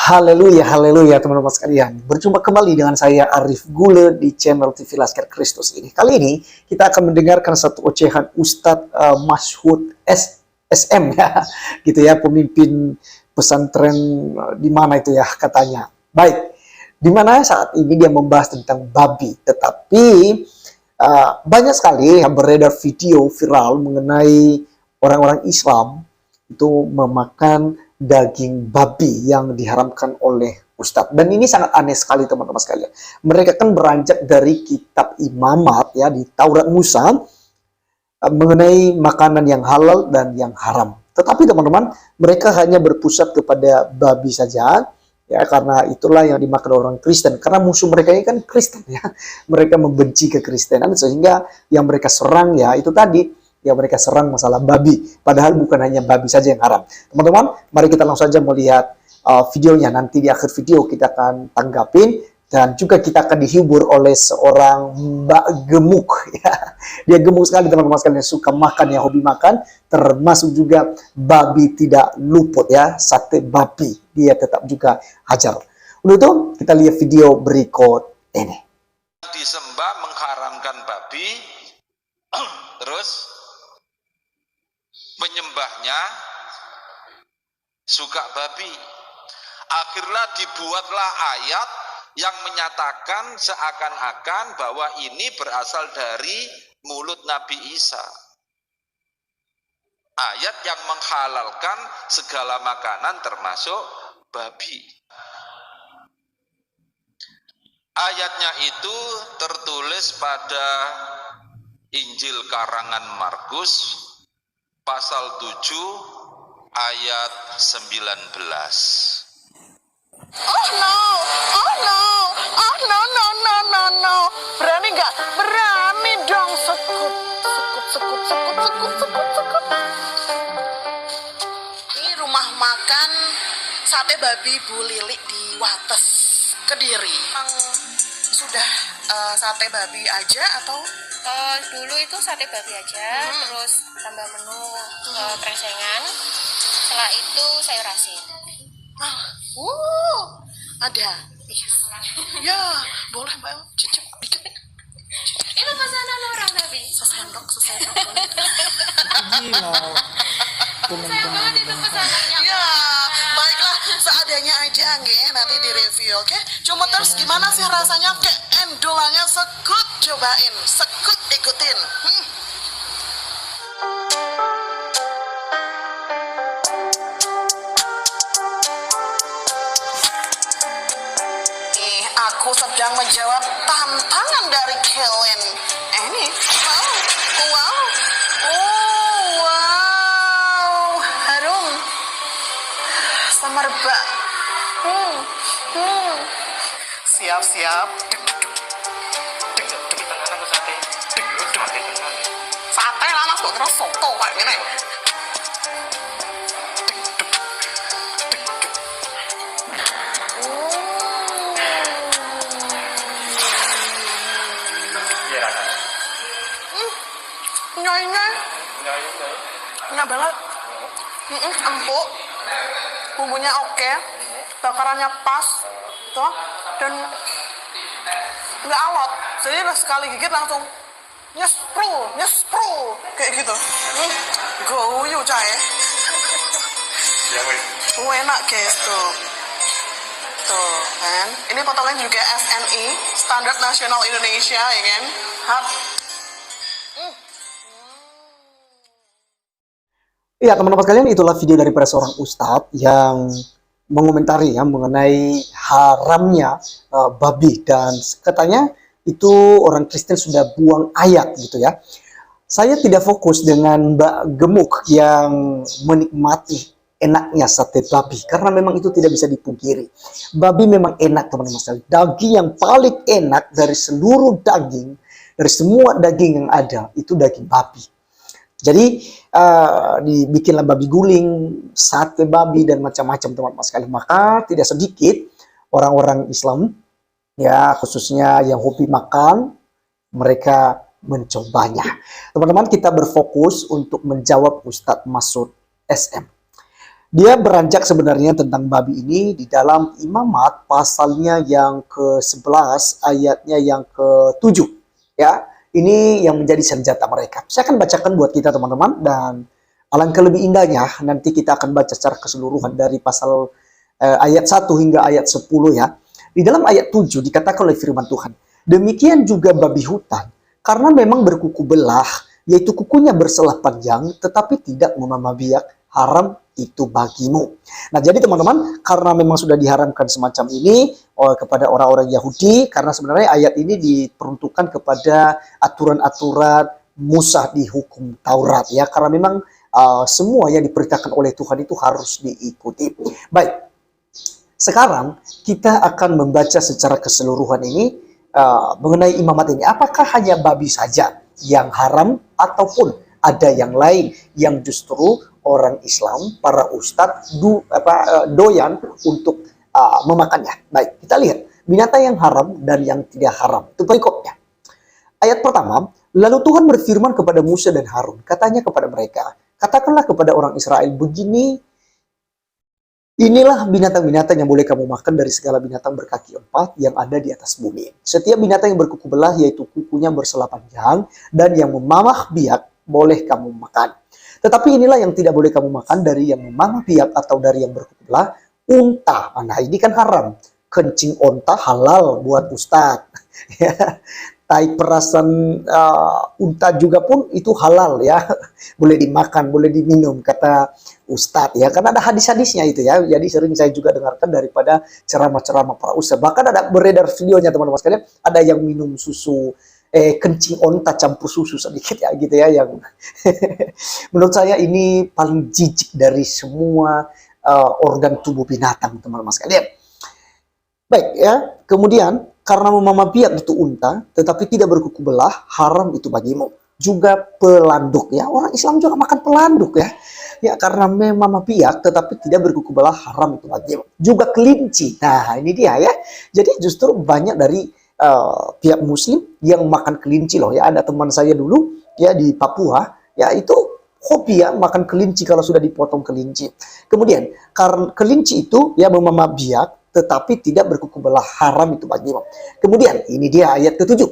Haleluya, haleluya teman-teman sekalian. Berjumpa kembali dengan saya Arif Gule di channel TV Laskar Kristus ini. Kali ini kita akan mendengarkan satu ocehan Ustadz Masyhud SM ya, gitu ya, pemimpin pesantren di mana itu ya katanya. Baik, di mana saat ini dia membahas tentang babi, tetapi banyak sekali yang beredar video viral mengenai orang-orang Islam itu memakan daging babi yang diharamkan oleh Ustadz. Dan ini sangat aneh sekali teman-teman sekalian. Mereka kan beranjak dari kitab imamat ya di Taurat Musa mengenai makanan yang halal dan yang haram. Tetapi teman-teman, mereka hanya berpusat kepada babi saja ya, karena itulah yang dimakan orang Kristen. Karena musuh mereka ini kan Kristen ya. Mereka membenci kekristenan sehingga yang mereka serang ya itu tadi ya, mereka serang masalah babi, padahal bukan hanya babi saja yang haram. Teman-teman, mari kita langsung saja melihat videonya. Nanti di akhir video kita akan tanggapin, dan juga kita akan dihibur oleh seorang Mbak Gemuk. Ya. Dia gemuk sekali teman-teman sekalian, suka makan ya, hobi makan, termasuk juga babi tidak luput ya, sate babi. Dia tetap juga hajar. Untuk itu, kita lihat video berikut ini. Disembah mengharamkan babi, terus penyembahnya suka babi. Akhirnya dibuatlah ayat yang menyatakan seakan-akan bahwa ini berasal dari mulut Nabi Isa. Ayat yang menghalalkan segala makanan termasuk babi. Ayatnya itu tertulis pada Injil karangan Markus pasal 7 ayat 19. Oh no, oh no, oh no, no, no, no, no. Berani nggak? Berani dong. Sekut, sekut, sekut, sekut, sekut, sekut, sekut. Ini rumah makan sate babi Bu Lilik di Wates, Kediri. Sudah sate babi aja atau? Dulu itu sate babi aja, terus tambah menu krensengan. Setelah itu sayur asin. Ada. Ya, boleh Bang. Cicip dikit. Itu pesanan orang tapi. Sesendok. Sayang banget itu pesanannya. Ya, baiklah, seadanya aja nggih, nanti direview, oke? Cuma terus gimana sih rasanya? Kayak endolannya sekut, cobain, sekut ikutin. Aku sedang menjawab tantangan dari Kellen. Ini, wow, harum, semerbak. Siap. Sate lah mas, kok terus soto kayak gini. Enak banget, empuk, bumbunya oke, bakarannya pas, tuh, dan nggak alot, jadi sekali gigit langsung nyespru, kayak gitu. Goyo cai, enak guys tuh kan. Ini potongan juga SNI, Standar Nasional Indonesia ya kan, hap. Ya teman-teman sekalian, itulah video dari seorang ustadz yang mengomentari ya mengenai haramnya babi, dan katanya itu orang Kristen sudah buang ayat gitu ya. Saya tidak fokus dengan Mbak Gemuk yang menikmati enaknya sate babi, karena memang itu tidak bisa dipungkiri. Babi memang enak teman-teman sekalian. Daging yang paling enak dari seluruh daging, dari semua daging yang ada, itu daging babi. Jadi dibikinlah babi guling, sate babi, dan macam-macam teman-teman sekalian. Maka tidak sedikit orang-orang Islam ya, khususnya yang hobi makan, mereka mencobanya. Teman-teman, kita berfokus untuk menjawab Ustadz Masyhud SM. Dia beranjak sebenarnya tentang babi ini di dalam Imamat pasalnya yang ke-11 ayatnya yang ke-7 ya. Ini yang menjadi senjata mereka. Saya akan bacakan buat kita teman-teman, dan alangkah lebih indahnya nanti kita akan baca secara keseluruhan dari pasal ayat 1 hingga ayat 10 ya. Di dalam ayat 7 dikatakan oleh firman Tuhan, demikian juga babi hutan, karena memang berkuku belah, yaitu kukunya berselah panjang, tetapi tidak memamah biak, haram itu bagimu. Nah, jadi teman-teman, karena memang sudah diharamkan semacam ini kepada orang-orang Yahudi, karena sebenarnya ayat ini diperuntukkan kepada aturan-aturan Musa di hukum Taurat ya, karena memang semua yang diperintahkan oleh Tuhan itu harus diikuti. Baik, sekarang kita akan membaca secara keseluruhan ini mengenai imamat ini. Apakah hanya babi saja yang haram ataupun ada yang lain yang justru orang Islam, para ustadz doyan untuk memakannya. Baik, kita lihat binatang yang haram dan yang tidak haram. Itu perikopnya. Ayat pertama, lalu Tuhan berfirman kepada Musa dan Harun, katanya kepada mereka, katakanlah kepada orang Israel begini, inilah binatang-binatang yang boleh kamu makan dari segala binatang berkaki 4 yang ada di atas bumi. Setiap binatang yang berkuku belah, yaitu kukunya berselah panjang, dan yang memamah biak, boleh kamu makan. Tetapi inilah yang tidak boleh kamu makan dari yang memamah biak atau dari yang berkuku belah, unta. Nah, ini kan haram. Kencing unta halal buat ustadz. Tai perasan unta juga pun itu halal ya. Boleh dimakan, boleh diminum, kata ustadz ya. Karena ada hadis-hadisnya itu ya. Jadi sering saya juga dengarkan daripada ceramah-ceramah para ustadz. Bahkan ada beredar videonya teman-teman sekalian. Ada yang minum susu kencing onta campur susu sedikit ya gitu ya, yang menurut saya ini paling jijik dari semua organ tubuh binatang teman-teman sekalian. Baik ya, kemudian karena memamah biak itu unta tetapi tidak berkuku belah, haram itu bagimu. Juga pelanduk ya, orang Islam juga makan pelanduk ya. Ya karena memamah biak tetapi tidak berkuku belah, haram itu bagimu. Juga kelinci. Nah, ini dia ya. Jadi justru banyak dari pihak Muslim yang makan kelinci loh ya. Ada teman saya dulu ya di Papua ya, itu hobi ya makan kelinci kalau sudah dipotong kelinci. Kemudian karena kelinci itu ya memamah biak tetapi tidak berkuku belah, haram itu bagimu. Kemudian ini dia ayat ke-7.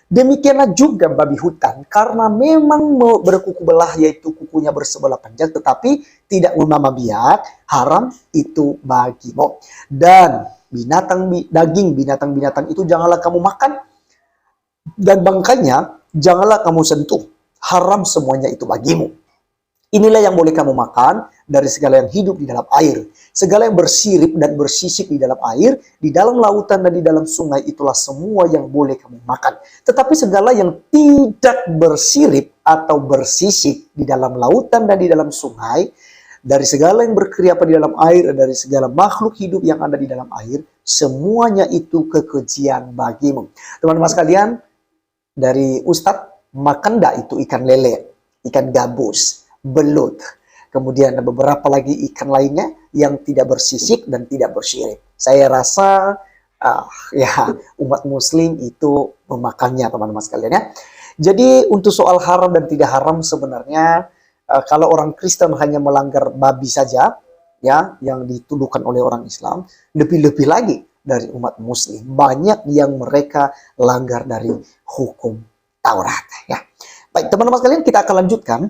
Demikianlah juga babi hutan, karena memang berkuku belah, yaitu kukunya bersebelah panjang tetapi tidak memamah biak, haram itu bagimu. Dan daging binatang-binatang itu janganlah kamu makan, dan bangkainya janganlah kamu sentuh, haram semuanya itu bagimu. Inilah yang boleh kamu makan dari segala yang hidup di dalam air, segala yang bersirip dan bersisik di dalam air, di dalam lautan dan di dalam sungai, itulah semua yang boleh kamu makan. Tetapi segala yang tidak bersirip atau bersisik di dalam lautan dan di dalam sungai, dari segala yang berkeriapan di dalam air, dari segala makhluk hidup yang ada di dalam air, semuanya itu kekejian bagimu. Teman-teman sekalian, dari Ustadz, makan enggak itu ikan lele, ikan gabus, belut, kemudian ada beberapa lagi ikan lainnya yang tidak bersisik dan tidak bersirip. Saya rasa ya umat Muslim itu memakannya teman-teman sekalian ya. Jadi untuk soal haram dan tidak haram sebenarnya kalau orang Kristen hanya melanggar babi saja ya yang dituduhkan oleh orang Islam, lebih-lebih lagi dari umat Muslim banyak yang mereka langgar dari hukum Taurat ya. Baik teman-teman sekalian, kita akan lanjutkan.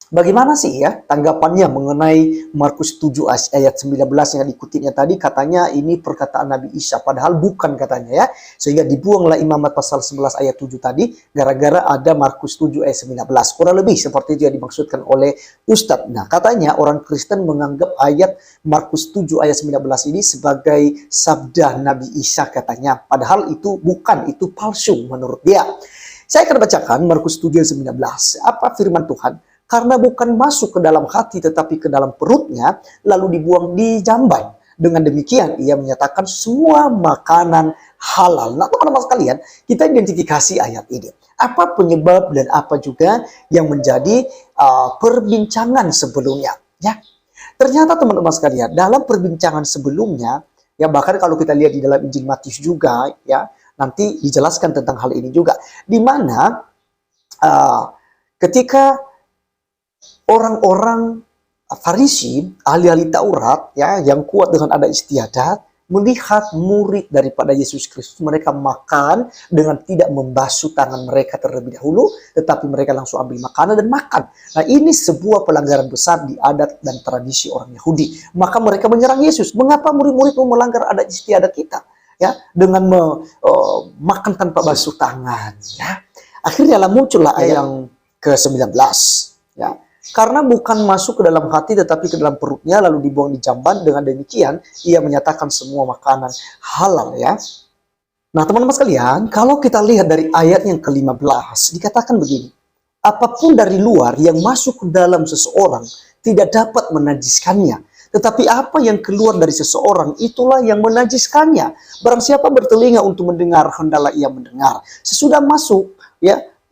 Bagaimana sih ya tanggapannya mengenai Markus 7 ayat 19 yang dikutipnya tadi, katanya ini perkataan Nabi Isa, padahal bukan katanya ya. Sehingga dibuanglah Imamat pasal 11 ayat 7 tadi gara-gara ada Markus 7 ayat 19. Kurang lebih seperti itu yang dimaksudkan oleh Ustadz. Nah, katanya orang Kristen menganggap ayat Markus 7 ayat 19 ini sebagai sabda Nabi Isa katanya. Padahal itu bukan, itu palsu menurut dia. Saya akan bacakan Markus 7 ayat 19. Apa firman Tuhan? Karena bukan masuk ke dalam hati tetapi ke dalam perutnya, lalu dibuang di jamban. Dengan demikian ia menyatakan semua makanan halal. Nah teman-teman sekalian, kita identifikasi ayat ini. Apa penyebab dan apa juga yang menjadi perbincangan sebelumnya. Ya, ternyata teman-teman sekalian, dalam perbincangan sebelumnya, ya bahkan kalau kita lihat di dalam Injil Matius juga, ya nanti dijelaskan tentang hal ini juga. Di mana ketika orang-orang Farisi, ahli-ahli Taurat, ya, yang kuat dengan adat istiadat, melihat murid daripada Yesus Kristus, mereka makan dengan tidak membasuh tangan mereka terlebih dahulu, tetapi mereka langsung ambil makanan dan makan. Nah, ini sebuah pelanggaran besar di adat dan tradisi orang Yahudi. Maka mereka menyerang Yesus. Mengapa murid-muridmu melanggar adat istiadat kita? Ya, dengan makan tanpa basuh tangan. Ya, akhirnya lah muncullah ayat yang ke-19. Ya. Karena bukan masuk ke dalam hati tetapi ke dalam perutnya lalu dibuang di jamban, dengan demikian ia menyatakan semua makanan halal, ya. Nah, teman-teman sekalian, kalau kita lihat dari ayat yang ke-15 dikatakan begini. Apapun dari luar yang masuk ke dalam seseorang tidak dapat menajiskannya, tetapi apa yang keluar dari seseorang itulah yang menajiskannya. Barang siapa bertelinga untuk mendengar, hendaklah ia mendengar.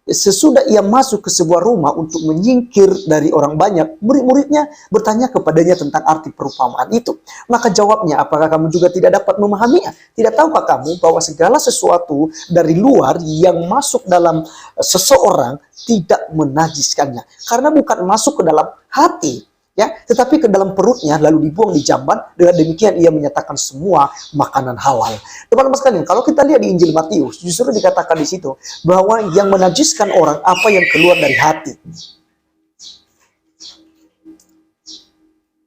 Sesudah ia masuk ke sebuah rumah untuk menyingkir dari orang banyak, murid-muridnya bertanya kepadanya tentang arti perumpamaan itu. Maka jawabnya, apakah kamu juga tidak dapat memahaminya? Tidak tahukah kamu bahwa segala sesuatu dari luar yang masuk dalam seseorang tidak menajiskannya? Karena bukan masuk ke dalam hati, ya, tetapi ke dalam perutnya lalu dibuang di jamban, dengan demikian ia menyatakan semua makanan halal. Teman-teman sekalian, kalau kita lihat di Injil Matius, justru dikatakan di situ bahwa yang menajiskan orang apa yang keluar dari hati.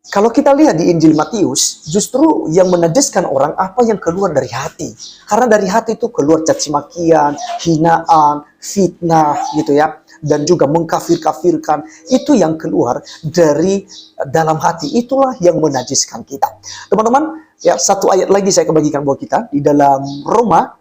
Kalau kita lihat di Injil Matius, justru yang menajiskan orang apa yang keluar dari hati. Karena dari hati itu keluar caci makian, hinaan, fitnah, gitu ya. Dan juga mengkafir-kafirkan, itu yang keluar dari dalam hati, itulah yang menajiskan kita. Teman-teman, ya, satu ayat lagi saya kebagikan buat kita di dalam Roma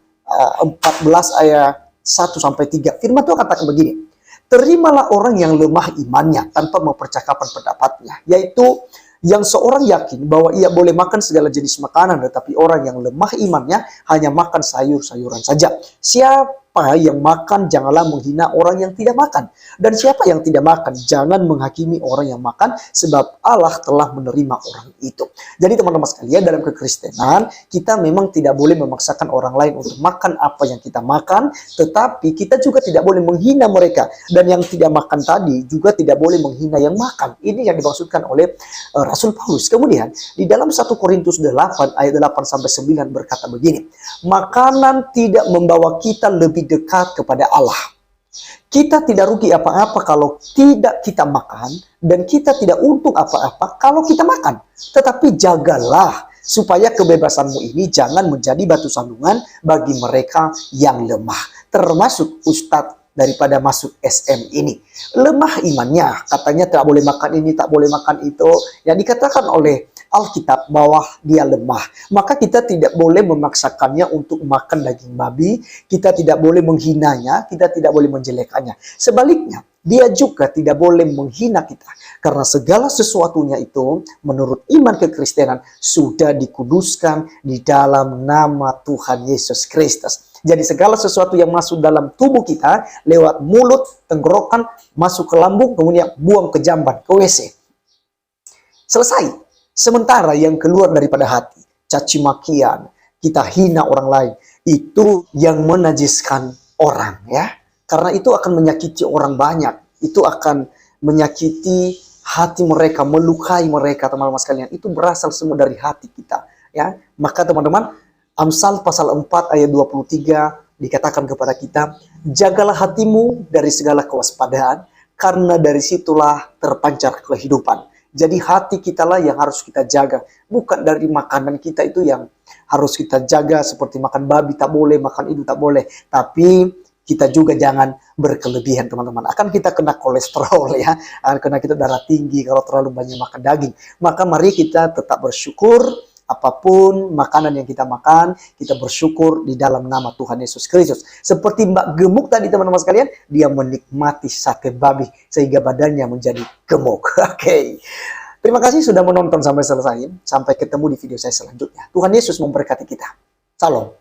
14 ayat 1-3. Firman Tuhan katakan begini. Terimalah orang yang lemah imannya tanpa mempercakapkan pendapatnya, yaitu yang seorang yakin bahwa ia boleh makan segala jenis makanan, tetapi orang yang lemah imannya hanya makan sayur-sayuran saja. Siapa yang makan janganlah menghina orang yang tidak makan, dan siapa yang tidak makan jangan menghakimi orang yang makan, sebab Allah telah menerima orang itu. Jadi teman-teman sekalian, dalam kekristenan kita memang tidak boleh memaksakan orang lain untuk makan apa yang kita makan, tetapi kita juga tidak boleh menghina mereka, dan yang tidak makan tadi juga tidak boleh menghina yang makan. Ini yang dimaksudkan oleh Rasul Paulus. Kemudian di dalam 1 Korintus 8 ayat 8-9 berkata begini, makanan tidak membawa kita lebih dekat kepada Allah. Kita tidak rugi apa-apa kalau tidak kita makan, dan kita tidak untung apa-apa kalau kita makan. Tetapi jagalah supaya kebebasanmu ini jangan menjadi batu sandungan bagi mereka yang lemah. Termasuk Ustadz daripada Masuk SM ini. Lemah imannya, katanya tak boleh makan ini, tak boleh makan itu. Yang dikatakan oleh Alkitab bahwa dia lemah. Maka kita tidak boleh memaksakannya untuk makan daging babi. Kita tidak boleh menghinanya, kita tidak boleh menjelekannya. Sebaliknya, dia juga tidak boleh menghina kita. Karena segala sesuatunya itu, menurut iman kekristenan, sudah dikuduskan di dalam nama Tuhan Yesus Kristus. Jadi segala sesuatu yang masuk dalam tubuh kita, lewat mulut, tenggorokan, masuk ke lambung, kemudian buang ke jamban, ke WC. Selesai. Sementara yang keluar daripada hati, caci makian, kita hina orang lain, itu yang menajiskan orang, ya. Karena itu akan menyakiti orang banyak, itu akan menyakiti hati mereka, melukai mereka, teman-teman sekalian. Itu berasal semua dari hati kita, ya. Maka teman-teman, Amsal pasal 4 ayat 23 dikatakan kepada kita, jagalah hatimu dari segala kewaspadaan, karena dari situlah terpancar kehidupan. Jadi hati kita lah yang harus kita jaga. Bukan dari makanan kita itu yang harus kita jaga. Seperti makan babi tak boleh, makan itu tak boleh. Tapi kita juga jangan berkelebihan, teman-teman. Akan kita kena kolesterol, ya. Karena kita darah tinggi kalau terlalu banyak makan daging. Maka mari kita tetap bersyukur. Apapun makanan yang kita makan, kita bersyukur di dalam nama Tuhan Yesus Kristus. Seperti Mbak Gemuk tadi, teman-teman sekalian, dia menikmati sate babi sehingga badannya menjadi gemuk. Oke. Terima kasih sudah menonton sampai selesai. Sampai ketemu di video saya selanjutnya. Tuhan Yesus memberkati kita. Salam.